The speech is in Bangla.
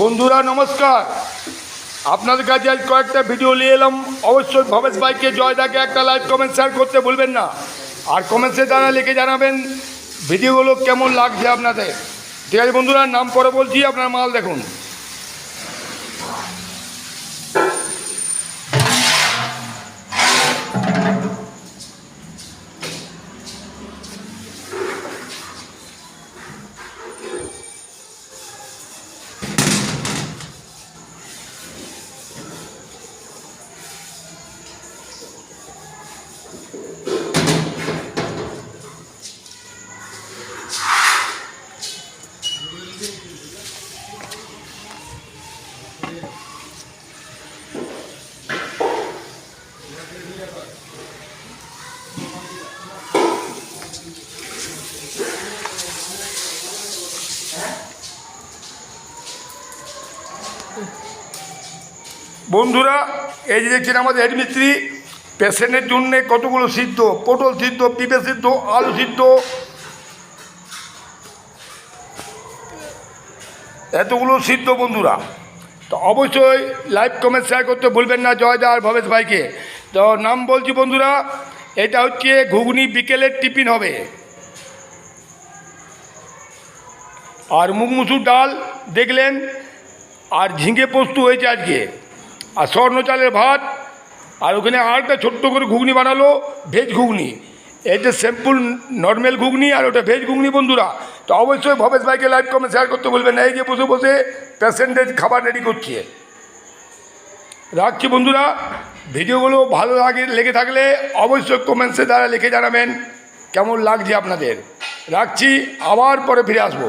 বন্ধুরা নমস্কার, আপনাদের কাছে আজ কয়েকটা ভিডিও নিয়ে এলাম। অবশ্যই ভবেশ ভাইকে জয়দাকে একটা লাইক কমেন্ট শেয়ার করতে ভুলবেন না, আর কমেন্টসে দ্বারা লিখে জানাবেন ভিডিওগুলো কেমন লাগছে আপনাদের। ঠিক আছে বন্ধুরা, নাম পরে বলছি, আপনার মাল দেখুন। বন্ধুরা, এই যে দেখছেন আমাদের হেড মিস্ত্রি পেশেন্টের জন্যে কতগুলো সিদ্ধ, পটল সিদ্ধ, পেঁপে সিদ্ধ, আলু সিদ্ধ, এতগুলো সিদ্ধ বন্ধুরা। তো অবশ্যই লাইক কমেন্ট শেয়ার করতে ভুলবেন না জয়দা আর ভবেশ ভাইকে। তো নাম বলছি বন্ধুরা, এটা হচ্ছে ঘুগনি বিকেলের টিফিন হবে, আর মুগ মুসুর ডাল দেখলেন, আর ঝিঙে পোস্ত হয়েছে আজকে, আর স্বর্ণ চালের ভাত, আর ওখানে আরেকটা ছোট্ট করে ঘুগনি বানালো, ভেজ ঘুগনি। এটা সিম্পল নর্মাল ঘুগনি, আর ওটা ভেজ ঘুগনি বন্ধুরা। তো অবশ্যই ভবেশ ভাইকে লাইক কমেন্ট শেয়ার করতে বলবেন না। এই যে বসে বসে পেশেন্টের খাবার রেডি করছে। রাখছি বন্ধুরা, ভিডিওগুলো ভালো লেগে থাকলে অবশ্যই কমেন্টসে দ্বারা লিখে জানাবেন কেমন লাগছে আপনাদের। রাখছি, আবার পরে ফিরে আসবো।